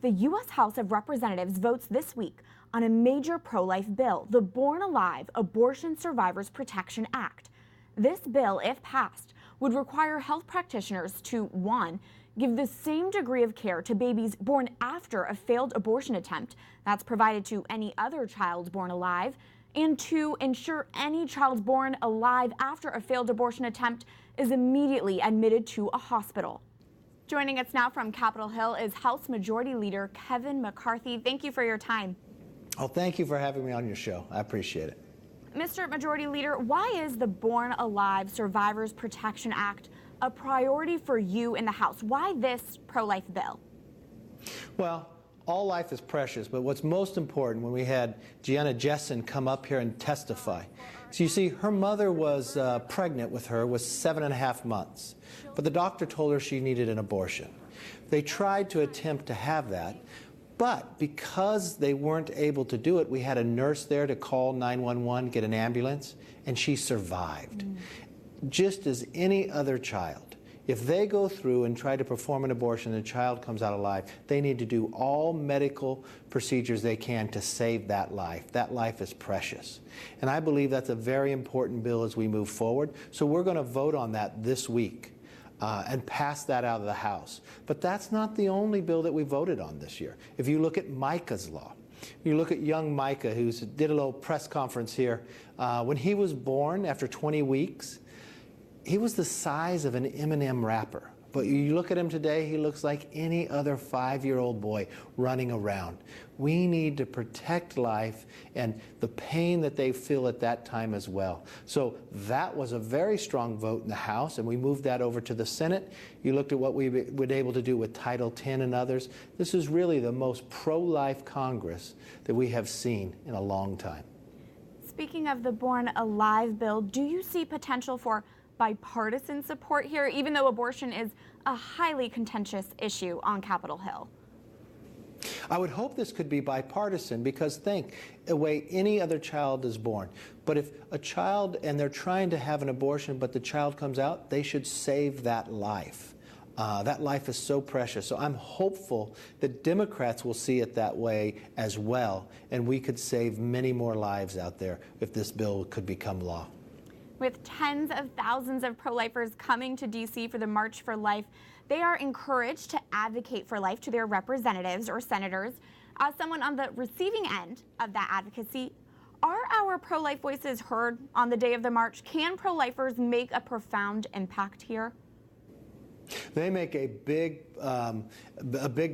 The U.S. House of Representatives votes this week on a major pro-life bill, the Born Alive Abortion Survivors Protection Act. This bill, if passed, would require health practitioners to, 1, give the same degree of care to babies born after a failed abortion attempt that's provided to any other child born alive, and 2, ensure any child born alive after a failed abortion attempt is immediately admitted to a hospital. Joining us now from Capitol Hill is House Majority Leader Kevin McCarthy. Thank you for your time. Oh, thank you for having me on your show. I appreciate it. Mr. Majority Leader, why is the Born Alive Survivors Protection Act a priority for you in the House? Why this pro-life bill? Well, all life is precious, but what's most important when we had Gianna Jessen come up here and testify. So you see, her mother was pregnant with her, was 7.5 months, but the doctor told her she needed an abortion. They tried to attempt to have that, but because they weren't able to do it, we had a nurse there to call 911, get an ambulance, and she survived. Just as any other child. If they go through and try to perform an abortion and the child comes out alive, they need to do all medical procedures they can to save that life. That life is precious. And I believe that's a very important bill as we move forward. So we're going to vote on that this week and pass that out of the House. But that's not the only bill that we voted on this year. If you look at Micah's law, you look at young Micah, who did a little press conference here. When he was born after 20 weeks, he was the size of an M&M wrapper. But you look at him today, he looks like any other 5-year-old boy running around. We need to protect life and the pain that they feel at that time as well. So that was a very strong vote in the House, and we moved that over to the Senate. You looked at what we were able to do with Title X and others. This is really the most pro-life Congress that we have seen in a long time. Speaking of the Born Alive bill, do you see potential for bipartisan support here, even though abortion is a highly contentious issue on Capitol Hill? I would hope this could be bipartisan, because think, the way any other child is born. But if a child, and they're trying to have an abortion, but the child comes out, they should save that life. That life is so precious. So I'm hopeful that Democrats will see it that way as well, and we could save many more lives out there if this bill could become law. With tens of thousands of pro-lifers coming to D.C. for the March for Life, they are encouraged to advocate for life to their representatives or senators. As someone on the receiving end of that advocacy, are our pro-life voices heard on the day of the march? Can pro-lifers make a profound impact here? They make a big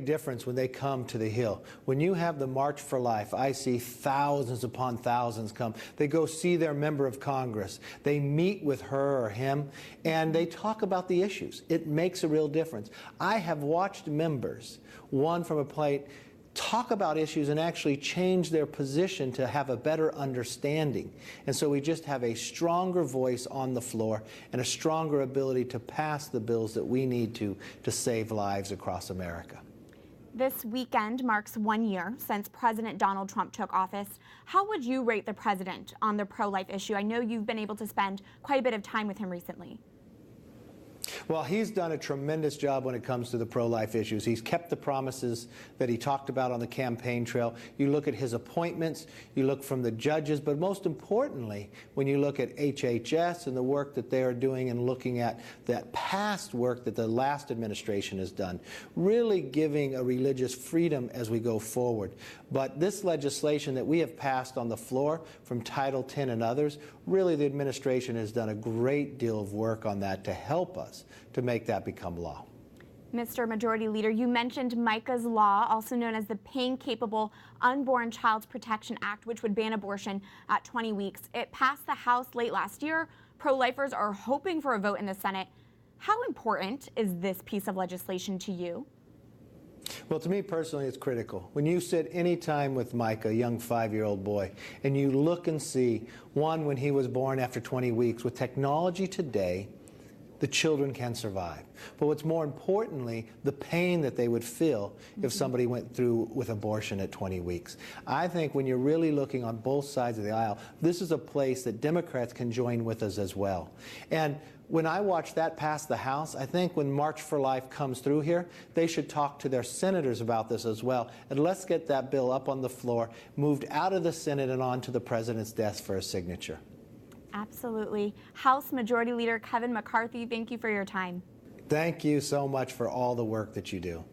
difference when they come to the Hill. When you have the March for Life, I see thousands upon thousands come. They go see their member of Congress. They meet with her or him, and they talk about the issues. It makes a real difference. I have watched members, one from a plate, talk about issues and actually change their position to have a better understanding. And so we just have a stronger voice on the floor and a stronger ability to pass the bills that we need to save lives across America. This weekend marks 1 year since President Donald Trump took office. How would you rate the president on the pro-life issue? I know you've been able to spend quite a bit of time with him recently. Well, he's done a tremendous job when it comes to the pro-life issues. He's kept the promises that he talked about on the campaign trail. You look at his appointments, you look from the judges, but most importantly, when you look at HHS and the work that they are doing and looking at that past work that the last administration has done, really giving a religious freedom as we go forward. But this legislation that we have passed on the floor from Title X and others, really the administration has done a great deal of work on that to help us to make that become law. Mr. Majority Leader, you mentioned Micah's Law, also known as the Pain-Capable Unborn Child's Protection Act, which would ban abortion at 20 weeks. It passed the House late last year. Pro-lifers are hoping for a vote in the Senate. How important is this piece of legislation to you? Well, to me personally, it's critical. When you sit any time with Micah, a young 5-year-old boy, and you look and see, one, when he was born after 20 weeks, with technology today, the children can survive. But what's more importantly, the pain that they would feel if somebody went through with abortion at 20 weeks. I think when you're really looking on both sides of the aisle, this is a place that Democrats can join with us as well. And when I watch that pass the House, I think when March for Life comes through here, they should talk to their senators about this as well. And let's get that bill up on the floor, moved out of the Senate and onto the president's desk for a signature. Absolutely. House Majority Leader Kevin McCarthy, thank you for your time. Thank you so much for all the work that you do.